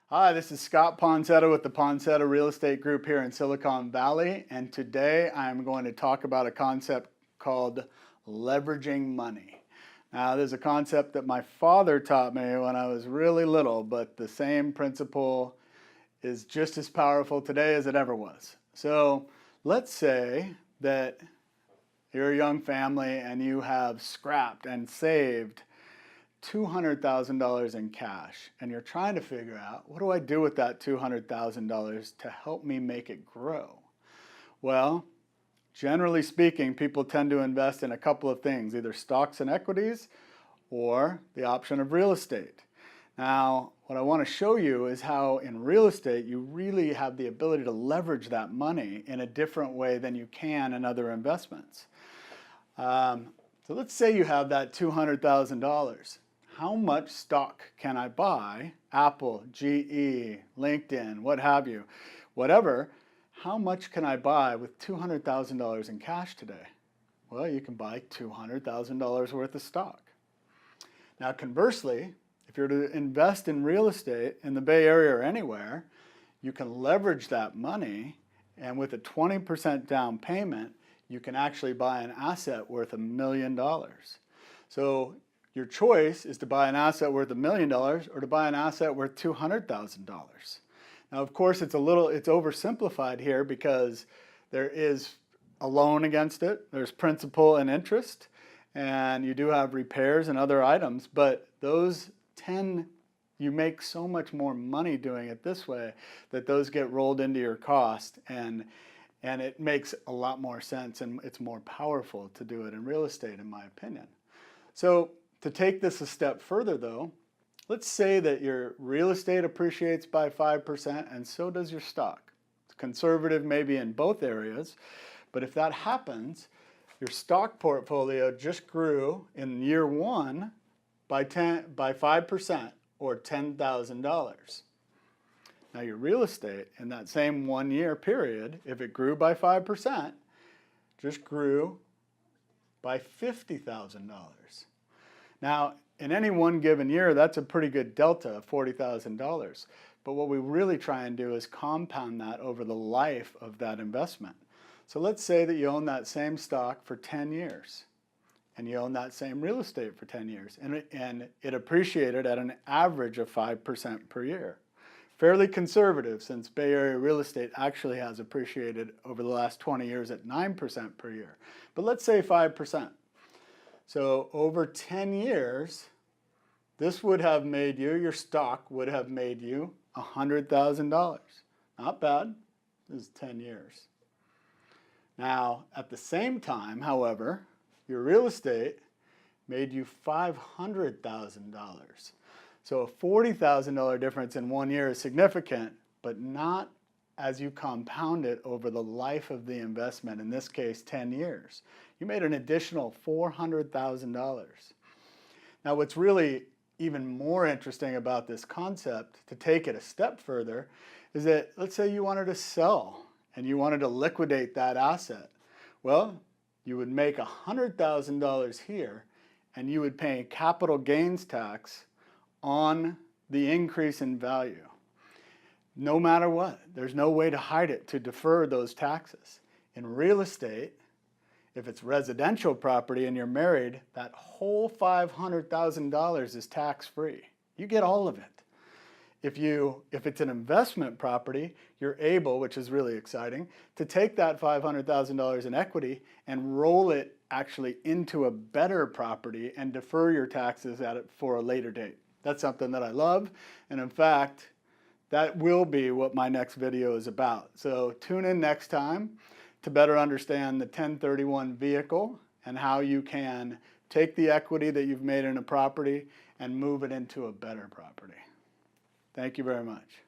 Hi, this is Scott Ponsetto with the Ponsetto Real Estate Group here in Silicon Valley, and today I'm going to talk about a concept called leveraging money. Now, there's a concept that my father taught me when I was really little, but the same principle is just as powerful today as it ever was. So let's say that you're a young family and you have scrapped and saved $200,000 in cash, and you're trying to figure out, what do I do with that $200,000 to help me make it grow? Well, generally speaking, people tend to invest in a couple of things, either stocks and equities or the option of real estate. Now, what I want to show you is how in real estate you really have the ability to leverage that money in a different way than you can in other investments. So let's say you have that $200,000. How much stock can I buy? Apple, GE, LinkedIn, what have you, whatever. How much can I buy with $200,000 in cash today? Well, you can buy $200,000 worth of stock. Now, conversely, if you're to invest in real estate in the Bay Area or anywhere, you can leverage that money, and with a 20% down payment, you can actually buy an asset worth $1 million. So your choice is to buy an asset worth $1 million or to buy an asset worth $200,000. Now, of course, it's oversimplified here because there is a loan against it, there's principal and interest, and you do have repairs and other items, but you make so much more money doing it this way that those get rolled into your cost, and it makes a lot more sense, and it's more powerful to do it in real estate, in my opinion. So to take this a step further though, let's say that your real estate appreciates by 5% and so does your stock. It's conservative maybe in both areas, but if that happens, your stock portfolio just grew in year one by 5% or $10,000. Now your real estate in that same 1 year period, if it grew by 5%, just grew by $50,000. Now, in any one given year, that's a pretty good delta of $40,000. But what we really try and do is compound that over the life of that investment. So let's say that you own that same stock for 10 years and you own that same real estate for 10 years and it appreciated at an average of 5% per year. Fairly conservative, since Bay Area real estate actually has appreciated over the last 20 years at 9% per year. But let's say 5%. So over 10 years, this would have made you, your stock would have made you $100,000. Not bad. This is 10 years. Now, at the same time, however, your real estate made you $500,000. So a $40,000 difference in 1 year is significant, but not as you compound it over the life of the investment, in this case 10 years. You made an additional $400,000. Now what's really even more interesting about this concept, to take it a step further, is that let's say you wanted to sell and you wanted to liquidate that asset. Well, you would make $100,000 here and you would pay capital gains tax on the increase in value. No matter what, there's no way to hide it, to defer those taxes. In real estate, if it's residential property and you're married, that whole $500,000 is tax-free. You get all of it. If it's an investment property, you're able, which is really exciting, to take that $500,000 in equity and roll it actually into a better property and defer your taxes at it for a later date. That's something that I love, and in fact, that will be what my next video is about. So tune in next time to better understand the 1031 vehicle and how you can take the equity that you've made in a property and move it into a better property. Thank you very much.